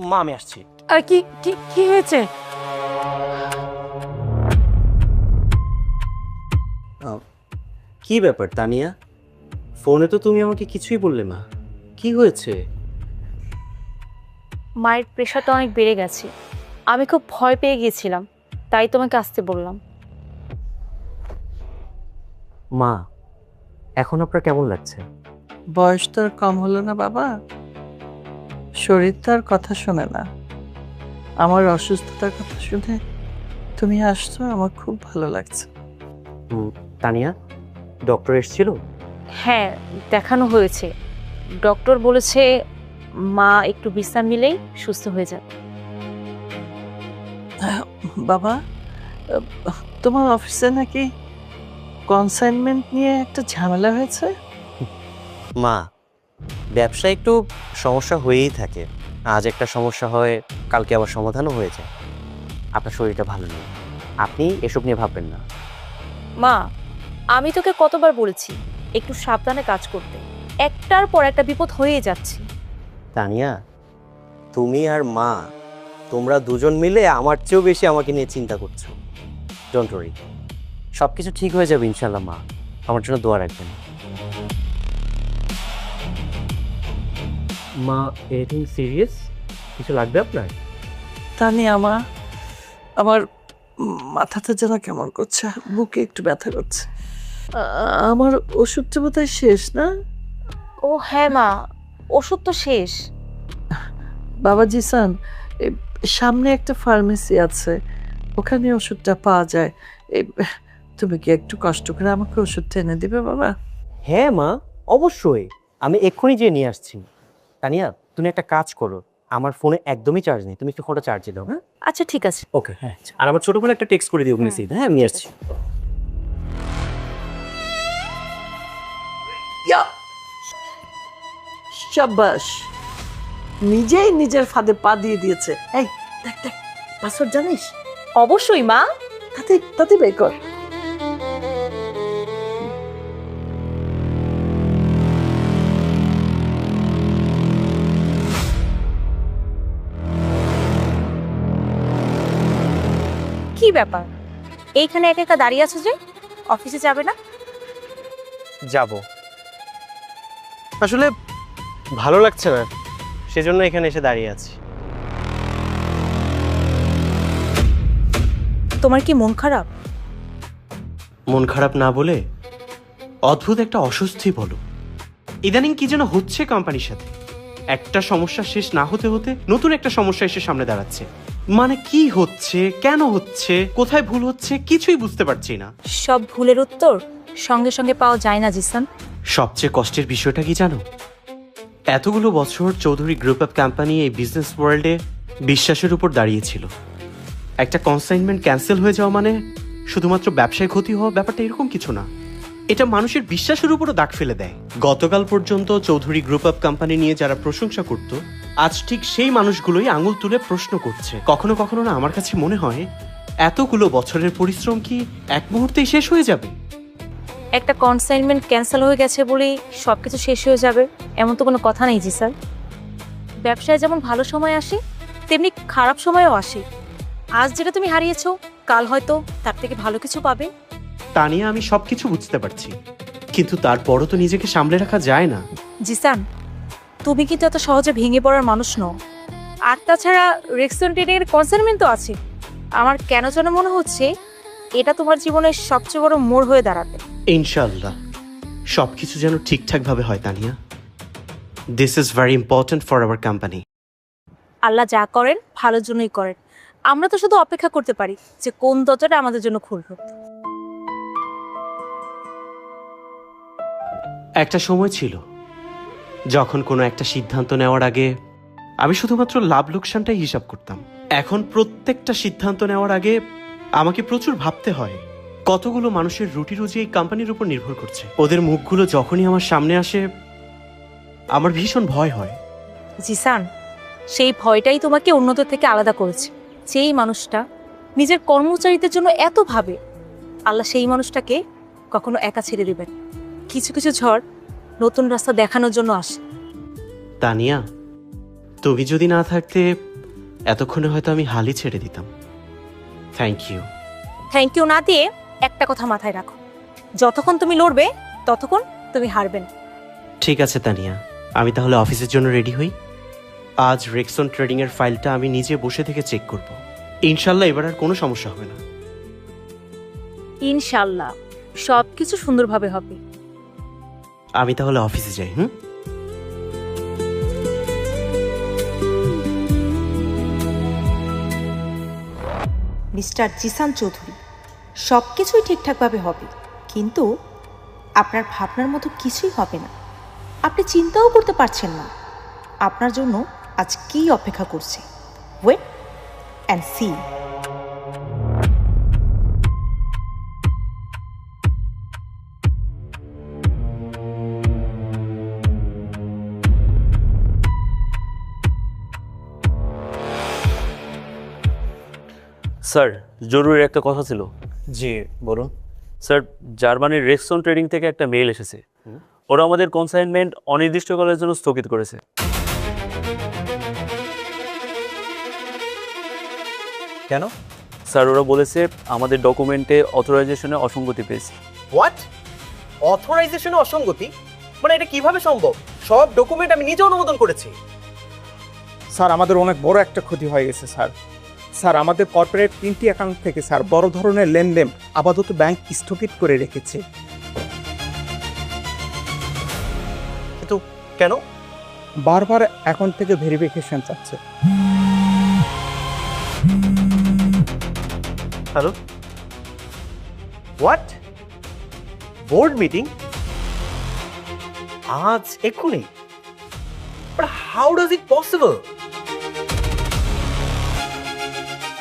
মা আমি আসছি। আর কি কি কি হয়েছে? কি ব্যাপার তানিয়া, ফোনে তো তুমি আমাকে কিছুই বললে না, কি হয়েছে? মায়ের প্রেশারটা অনেক বেড়ে গেছে, আমি খুব ভয় পেয়ে গিয়েছিলাম, তাই তোমাকে আসতে বললাম। মা, এখন আপনার কেমন লাগছে? বয়স তো আর কম হলো না বাবা, শরীর তো আর কথা শোনে না। আমার অসুস্থতার কথা শুনে তুমি আসছো, আমার খুব ভালো লাগছে। তানিয়া, ডক্টর এসেছিল? হ্যাঁ, দেখানো হয়েছে, ডক্টর বলেছে মা একটু বিশ্রাম নিলেই সুস্থ হয়ে যাবে। বাবা, তোমার অফিসে নাকি কনসাইনমেন্ট নিয়ে একটা ঝামেলা হয়েছে? মা, ব্যবসায় একটু সমস্যা হয়েই থাকে, আজ একটা সমস্যা হয়, কালকে আবার সমাধানও হয়ে যায়। আপনার শরীরটা ভালো নেই, আপনি এসব নিয়ে ভাববেন না। মা, আমি তোকে কতবার বলেছি একটু সাবধানে কাজ করতে, একটার পর একটা বিপদ হয়েই যাচ্ছে। তানিয়া, তুমি আর মা, তোমরা দুজন মিলে আমার চেয়েও বেশি আমাকে নিয়ে চিন্তা করছো। ডোন্ট ওয়ারি, সব কিছু ঠিক হয়ে যাবে ইনশাল্লাহ। মা, আমার জন্য দোয়া রাখবেন। মা, এনিথিং সিরিয়াস? কিছু লাগবে আপনার? তানি, আমার মাথাটা যেন কেমন করছে, বুকে একটু ব্যথা করছে। আমার ওষুধটা বোধহয় শেষ না? ও হ্যাঁ মা, ওষুধ তো শেষ। বাবা জিসান, সামনে একটা ফার্মেসি আছে, ওখানে ওষুধটা পাওয়া যায়। তুমি কি একটু কষ্ট করে আমাকে ওষুধটা এনে দিবে বাবা? হ্যাঁ মা, অবশ্যই, আমি এক্ষুনি যেয়ে নিয়ে আসছি। তানিয়া, তুমি একটা কাজ করো, আমার ফোনে একদমই চার্জ নেই, তুমি একটু ফোনটা চার্জে দাও। হ্যাঁ আচ্ছা ঠিক আছে। ওকে, হ্যাঁ, আর আমার ছোট বলে একটা টেক্সট করে দিও মেসেজ। হ্যাঁ, আমি আসছি। শাবাশ, নিজেই নিজের ফাঁদে পা দিয়ে দিয়েছে। এই দেখ দেখ, পাসওয়ার্ড জানিস? অবশ্যই মা। তাতে বের কর। কি ব্যাপার, এইখানে একা একা দাঁড়িয়ে আছো যে, অফিসে যাবে না? যাব, আসলে ভালো লাগছে না, সেজন্য এখানে এসে দাঁড়িয়ে আছি। তোমার কি মন খারাপ? মন খারাপ না বলে অদ্ভুত একটা অস্বস্তি বলো। ইদানিং কি যেন হচ্ছে কোম্পানির সাথে, একটা সমস্যা শেষ না হতে হতে নতুন একটা সমস্যা এসে সামনে দাঁড়াচ্ছে। মানে কি হচ্ছে, কেন হচ্ছে, কোথায় ভুল হচ্ছে, কিছুই বুঝতে পারছি না। সব ভুলের উত্তর সঙ্গে সঙ্গে পাওয়া যায় না জিসান। সবচেয়ে কষ্টের বিষয়টা কি জানো? এতগুলো বছর চৌধুরী গ্রুপ অফ কোম্পানি এই বিজনেস ওয়ার্ল্ডে বিশ্বাসের উপর দাঁড়িয়েছিল। একটা কনসাইনমেন্ট ক্যান্সেল হয়ে যাওয়া মানে শুধুমাত্র ব্যবসায় ক্ষতি হওয়া, ব্যাপারটা এরকম কিছু না। এটা মানুষের বিশ্বাসের উপরও দাগ ফেলে দেয়। গতকাল পর্যন্ত চৌধুরী গ্রুপ অফ কোম্পানি নিয়ে যারা প্রশংসা করত, আজ ঠিক সেই মানুষগুলোই আঙুল তুলে প্রশ্ন করছে। কখনো কখনো না আমার কাছে মনে হয় এতগুলো বছরের পরিশ্রম কি এক মুহূর্তেই শেষ হয়ে যাবে? একটা কনসাইনমেন্ট ক্যান্সেল হয়ে গেছে বলেই সব কিছু শেষ হয়ে যাবে এমন তো কোনো কথা নেই জি স্যার। ব্যবসায় যেমন ভালো সময় আসে তেমনি খারাপ সময়ও আসে। আজ যেটা তুমি হারিয়েছো কাল হয়তো তার থেকে ভালো কিছু পাবে। তানিয়া, আমি সবকিছু বুঝতে পারছি, কিন্তু তারপরও তো নিজেকে সামলে রাখা যায় না। জিসান, তুমি কিন্তু এত সহজে ভেঙে পড়ার মানুষ নও। আর তাছাড়া রেক্সন্টেনের কনসাইনমেন্ট তো আছে। আমার কেন যেন মনে হচ্ছে এটা তোমার জীবনের সবচেয়ে বড় মোড় হয়ে দাঁড়াবে। ইনশাআল্লাহ সবকিছু যেন ঠিকঠাকভাবে হয় Tania. This is very important for our company. আল্লাহ যা করেন ভালোর জন্যই করেন। আমরা তো শুধু অপেক্ষা করতে পারি যে কোন দরজাটা আমাদের জন্য খুলবে। একটা সময় ছিল যখন কোনো একটা সিদ্ধান্ত নেওয়ার আগে আমি শুধুমাত্র লাভ লোকসানটাই হিসাব করতাম। এখন প্রত্যেকটা সিদ্ধান্ত নেওয়ার আগে আমাকে প্রচুর ভাবতে হয়। কতগুলো মানুষের রুটি রুজি এই কোম্পানির উপর নির্ভর করছে। ওদের মুখগুলো যখনই আমার সামনে আসে আমার ভীষণ ভয় হয়। জিসান, সেই ভয়টাই তোমাকে অন্যদের থেকে আলাদা করেছে। যেই মানুষটা নিজের কর্মচারীদের জন্য এত ভাবে, আল্লাহ সেই মানুষটাকে কখনো একা ছেড়ে দেবেন। কিছু কিছু ঝড় নতুন রাস্তা দেখানোর জন্য আসে। তানিয়া, তুমি যদি না থাকতে এতক্ষণে হয়তো আমি হালই ছেড়ে দিতাম। Thank you. থ্যাংক ইউ না দিয়ে একটা কথা মাথায় রাখো, যতক্ষণ তুমি লড়বে ততক্ষণ তুমি হারবে না। ঠিক আছে তানিয়া, আমি তাহলে অফিসের জন্য রেডি হই। আজ রেক্সন ট্রেডিং এর ফাইলটা আমি নিজে বসে থেকে চেক করব। ইনশাল্লাহ এবার আর কোনো সমস্যা হবে না। ইনশাআল্লাহ সব কিছু সুন্দরভাবে হবে। আমি তাহলে অফিসে যাই। মিস্টার জিসান চৌধুরী, সব কিছুই ঠিকঠাকভাবে হবে, কিন্তু আপনার ভাবনার মতো কিছুই হবে না। আপনি চিন্তাও করতে পারছেন না আপনার জন্য আজ কী অপেক্ষা করছে। Wait and C. স্যার, জরুরি একটা কথা ছিল। জি বলুন। স্যার, জার্মানির রেক্সন ট্রেডিং থেকে একটা মেইল এসেছে। ওরা আমাদের কনসাইনমেন্ট অনির্দিষ্টকালের জন্য স্থগিত করেছে। কেন? স্যার, ওরা বলেছে আমাদের ডকুমেন্টে অথরাইজেশনে অসঙ্গতি পেয়েছে। হোয়াট? অথরাইজেশনে অসঙ্গতি? মানে এটা কিভাবে সম্ভব? সব ডকুমেন্ট আমি নিজে অনুমোদন করেছি। স্যার, আমাদের অনেক বড় একটা ক্ষতি হয়ে গেছে স্যার। স্যার, আমাদের কর্পোরেট 3টি অ্যাকাউন্ট থেকে স্যার বড় ধরনের লেনদেন আপাতত ব্যাংক স্থগিত করে রেখেছে। কিন্তু কেন? বারবার অ্যাকাউন্ট থেকে ভেরিফিকেশন চাচ্ছে। Hello, what? বোর্ড মিটিং আজ এক্ষুনি? But how does it possible?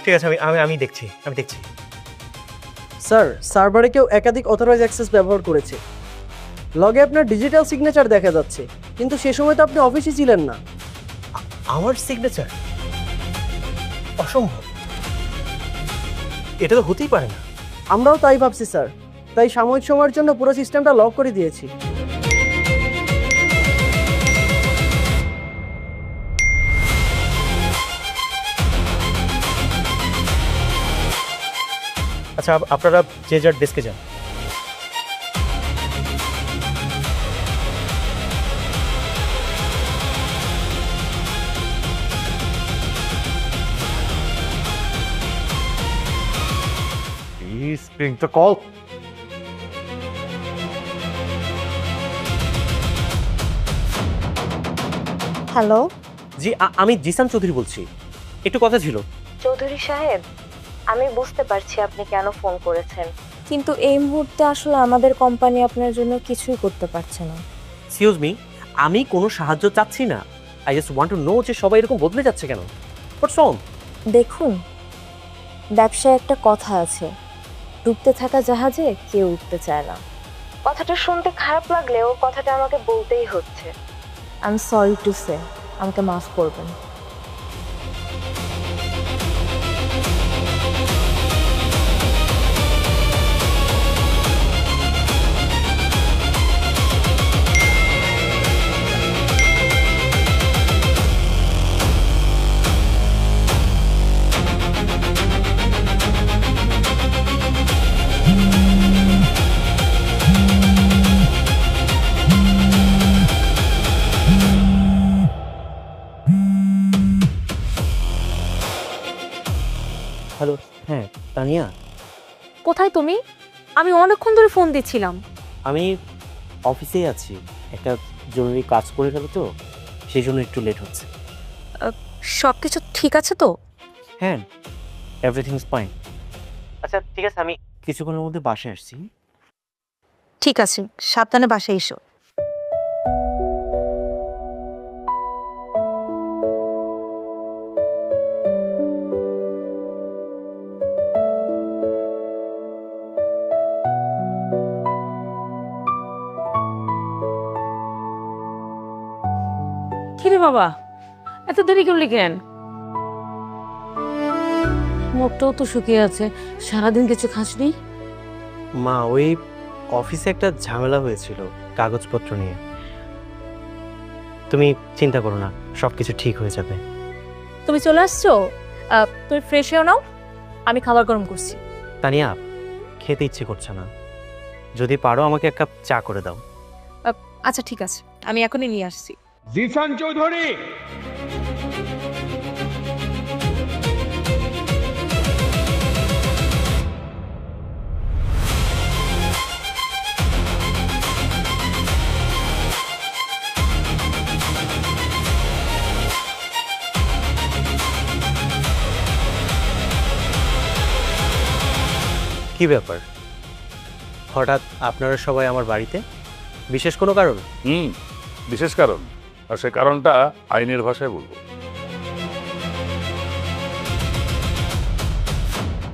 ঠিক আছে, আমি দেখছি। স্যার, সার্ভারে কেউ একাধিক অথরাইজ অ্যাক্সেস ব্যবহার করেছে। লগে আপনার ডিজিটাল সিগনেচার দেখা যাচ্ছে, কিন্তু সে সময় তো আপনি অফিসে ছিলেন না। আমার সিগনেচার? অসম্ভব, এটা তো হতেই পারে না। আমরাও তাই ভাবছি স্যার, তাই সাময়িক সময়ের জন্য পুরো সিস্টেমটা লক করে দিয়েছি। আচ্ছা, আপনারা যে যার ডেস্কে যান। Please pick the call. Hello জি, আমি জিসান চৌধুরী বলছি। একটু কথা ছিল। চৌধুরী সাহেব, আমি বুঝতে পারছি আপনি কেন ফোন করেছেন, কিন্তু এই মুহূর্তে আসলে আমাদের কোম্পানি আপনার জন্য কিছুই করতে পারছে না। এক্সকিউজ মি, আমি কোনো সাহায্য চাচ্ছি না। I just want to know যে সবাই এরকম বদলে যাচ্ছে কেন। হোয়াটস রং? দেখুন, ব্যবসায় একটা কথা আছে, ডুবতে থাকা জাহাজে কেউ উঠতে চায় না। কথাটা শুনতে খারাপ লাগলেও কথাটা আমাকে বলতেই হচ্ছে। I am sorry to say, আমাকে মাফ করবেন। তানিয়া, কোথায় তুমি? আমি অনেকক্ষণ ধরে ফোন দিচ্ছিলাম। আমি অফিসেই আছি, একটা জরুরি কাজ করে গেল তো, সেই জন্য একটু লেট হচ্ছে। সব কিছু ঠিক আছে তো? হ্যাঁ, এভরিথিং ইজ ফাইন। আচ্ছা ঠিক আছে, আমি কিছুক্ষণের মধ্যে বাসায় আসছি। ঠিক আছে, সাবধানে বাসায় এসো। কিরে বাবা, এত দেরি করলি কেন? মুখটাও তো শুকিয়ে আছে, সারাদিন কিছু খাসনি? মা, ওই অফিসে একটা ঝামেলা হয়েছিল কাগজপত্র নিয়ে। তুমি চিন্তা করো না, সব কিছু ঠিক হয়ে যাবে। তুমি চলে আসছো? তুমি ফ্রেশ হয়ে নাও, আমি খাবার গরম করছি। তানিয়া, খেতে ইচ্ছে করছে না, যদি পারো আমাকে এক কাপ চা করে দাও। আচ্ছা ঠিক আছে, আমি এখনই নিয়ে আসছি। জিসান চৌধুরী, কি ব্যাপার, হঠাৎ আপনারা সবাই আমার বাড়িতে? বিশেষ কোনো কারণ? বিশেষ কারণ, আর সে কারণটা আইনের ভাষায় বলবো।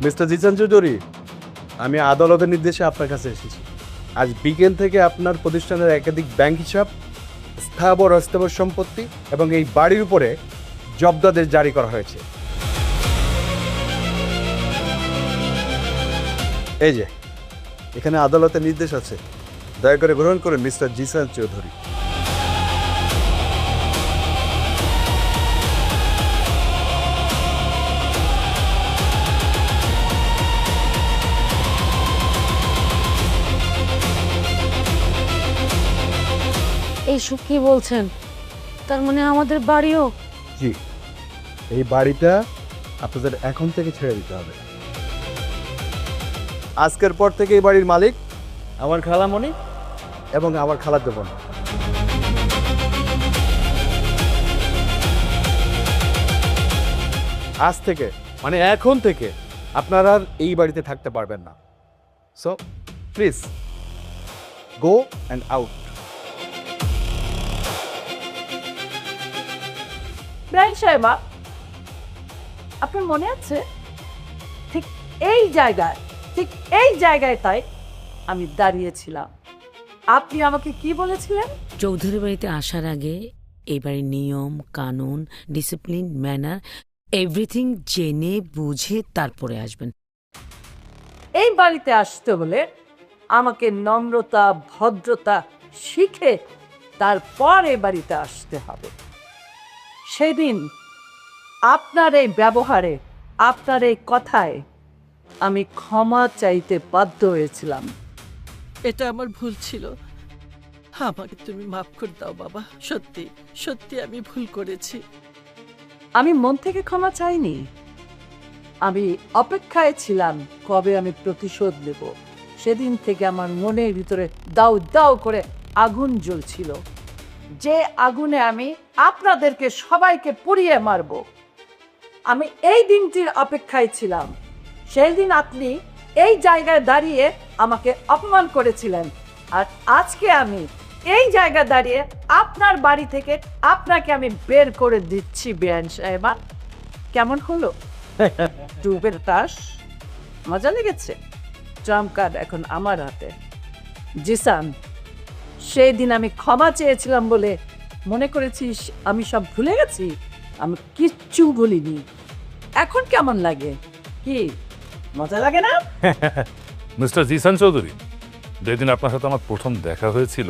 মিস্টার জিসান চৌধুরী, আমি আদালতের নির্দেশে আপনার কাছে এসেছি। আজ বিকেল থেকে আপনার প্রতিষ্ঠানের একাধিক ব্যাংক হিসাব, স্থাবর অস্থাবর সম্পত্তি এবং এই বাড়ির উপরে জব্দাদেশ জারি করা হয়েছে। এই যে এখানে আদালতের নির্দেশ আছে, দয়া করে গ্রহণ করুন মিস্টার জিসান চৌধুরী। এইসব কি বলছেন? তার মানে আমাদের বাড়িও? জি, এই বাড়িটা আপনাদের এখন থেকে ছেড়ে দিতে হবে। আজকের পর থেকে এই বাড়ির মালিক আমার খালামণি এবং আমার খালাতো বোন। আজ থেকে মানে এখন থেকে আপনারা আর এই বাড়িতে থাকতে পারবেন না। So please go and out. ব্রাইন সাহেবা, আপনার মনে আছে ঠিক এই জায়গায় তাই আমি দাঁড়িয়েছিলাম। আপনি আমাকে কি বলেছিলেন? চৌধুরী বাড়িতে আসার আগে এই বাড়ির নিয়ম কানুন, ডিসিপ্লিন, ম্যানার এভরিথিং জেনে বুঝে তারপরে আসবেন। এই বাড়িতে আসতে হলে আমাকে নম্রতা ভদ্রতা শিখে তারপর এই বাড়িতে আসতে হবে। সেদিন আপনার এই ব্যবহারে, আপনার এই কথায় আমি ক্ষমা চাইতে বাধ্য হয়েছিলাম। এটা আমার ভুল ছিল, আমাকে তুমি মাফ করে দাও বাবা। সত্যি সত্যি আমি ভুল করেছি। আমি মন থেকে ক্ষমা চাইনি, আমি অপেক্ষায় ছিলাম কবে আমি প্রতিশোধ নেব। সেদিন থেকে আমার মনের ভিতরে দাউ দাউ করে আগুন জ্বলছিল, যে আগুনে আমি আপনাদেরকে সবাইকে পুড়িয়ে মারব। আমি এই দিনটির অপেক্ষায় ছিলাম। সেই দিন আপনি এই জায়গায় দাঁড়িয়ে আমাকে অপমান করেছিলেন, আর আজকে আমি এই জায়গায় দাঁড়িয়ে আপনার বাড়ি থেকে আপনাকে আমি বের করে দিচ্ছি। বেআইন সাহেবা, কেমন হলো? ডুবের তাস মজা লেগেছে? ট্রাম্প কার্ড এখন আমার হাতে। জিসান, সেই দিন আমি ক্ষমা চেয়েছিলাম বলে মনে করেছিস আমি সব ভুলে গেছি? আমি কিচ্ছু ভুলিনি। এখন কেমন লাগে? কি মজা লাগে না? মিস্টার জিসান চৌধুরী, যেদিন আপনার সাথে আমার প্রথম দেখা হয়েছিল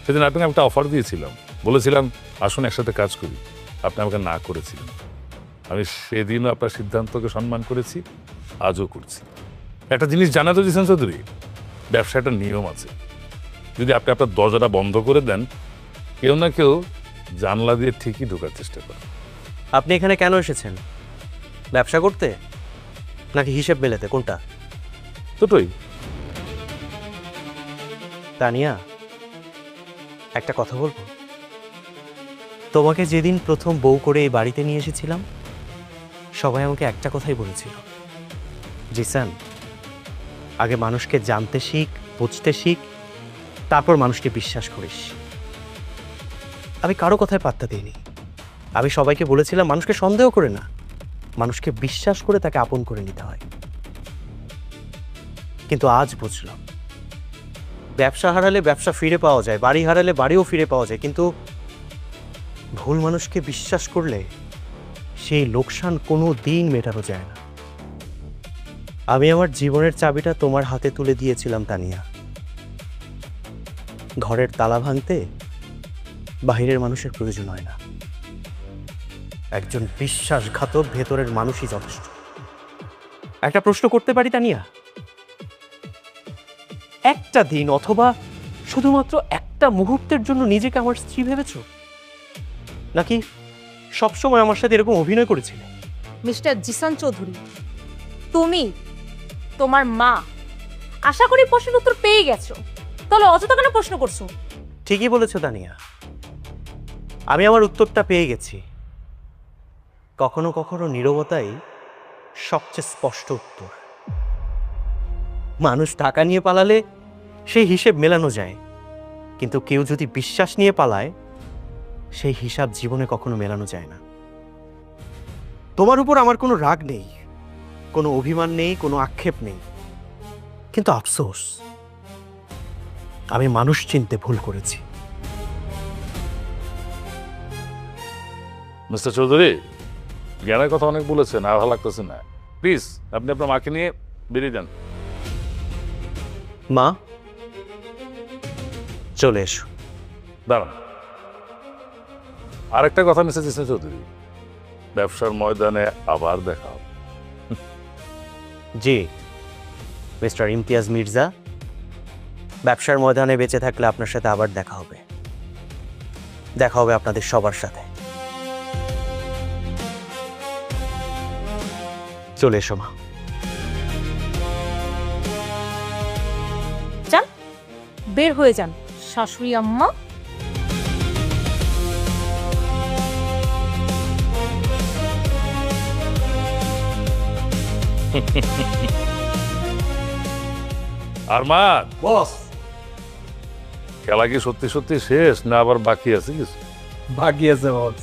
সেদিন আপনাকে একটা অফার দিয়েছিলাম, বলেছিলাম আসুন একসাথে কাজ করি। আপনি আমাকে না করেছিলেন। আমি সেদিনও আপনার সিদ্ধান্তকে সম্মান করেছি, আজও করছি। একটা জিনিস জানা তো জিসান চৌধুরী, ব্যবসা একটা নিয়ম আছে। যদি আপনি আপনার দরজাটা বন্ধ করে দেন, কেউ না কেউ জানলা দিয়ে ঠিকই ঢোকার চেষ্টা করে। আপনি এখানে কেন এসেছেন? ব্যবসা করতে? নাকি হিসেব মেলাতে, কোনটা? দুটোই। তানিয়া, একটা কথা বলবো? তোমাকে যেদিন প্রথম বউ করে এই বাড়িতে নিয়ে এসেছিলাম, সবাই আমাকে একটা কথাই বলেছিল, জিসান, আগে মানুষকে জানতে শিখ, বুঝতে শিখ, তারপর মানুষকে বিশ্বাস করিস। আমি কারো কথায় পাত্তা দিইনি। আমি সবাইকে বলেছিলাম মানুষকে সন্দেহ করে না, মানুষকে বিশ্বাস করে তাকে আপন করে নিতে হয়। কিন্তু আজ বুঝলাম, ব্যবসা হারালে ব্যবসা ফিরে পাওয়া যায়, বাড়ি হারালে বাড়িও ফিরে পাওয়া যায়, কিন্তু ভুল মানুষকে বিশ্বাস করলে সেই লোকসান কোনো দিন মেটানো যায় না। আমি আমার জীবনের চাবিটা তোমার হাতে তুলে দিয়েছিলাম তানিয়া। ঘরের তালা ভাঙতে বাইরের মানুষের প্রয়োজন হয় না, একজন বিশ্বাসঘাতক ভেতরের মানুষই যথেষ্ট। একটা প্রশ্ন করতে পারি তানিয়া? একটা দিন অথবা শুধুমাত্র একটা মুহূর্তের জন্য নিজেকে আমার স্ত্রী ভেবেছো, নাকি সবসময় আমার সাথে এরকম অভিনয় করেছিলে? মিস্টার জিসান চৌধুরী, তুমি তোমার মা, আশা করি প্রশ্নের উত্তর পেয়ে গেছো, তাহলে অযথা কেন প্রশ্ন করছো? ঠিকই বলেছো তানিয়া, আমি আমার উত্তরটা পেয়ে গেছি। কখনো কখনো নীরবতাই সবচেয়ে স্পষ্ট উত্তর। মানুষ টাকা নিয়ে পালালে সেই হিসেব মেলানো যায়, কিন্তু কেউ যদি বিশ্বাস নিয়ে পালায় সেই হিসাব জীবনে কখনো মেলানো যায় না। তোমার উপর আমার কোনো রাগ নেই, কোনো অভিমান নেই, কোনো আক্ষেপ নেই, কিন্তু আফসোস, আমি মানুষ চিনতে ভুল করেছি। মিস্টার চৌধুরী, জ্ঞানের কথা অনেক বলেছেন, আর ভালো লাগতেছে না। প্লিজ আপনি আপনার মাকে নিয়ে বেরিয়ে যান। মা, চলে এসো। দাঁড়ান, আরেকটা কথা মিস্টার জিসান চৌধুরী, ব্যবসার ময়দানে আবার দেখা হবে। জি মিস্টার ইমতিয়াজ মির্জা, ব্যবসার ময়দানে বেঁচে থাকলে আপনার সাথে আবার দেখা হবে, দেখা হবে আপনাদের সবার সাথে। চলে এসো মা। যান, বের হয়ে যান শাশুড়ি আম্মা। আরমান, বস, খেলা কি সত্যি সত্যি শেষ না আবার বাকি আছে কিছু? বাকি আছে বস।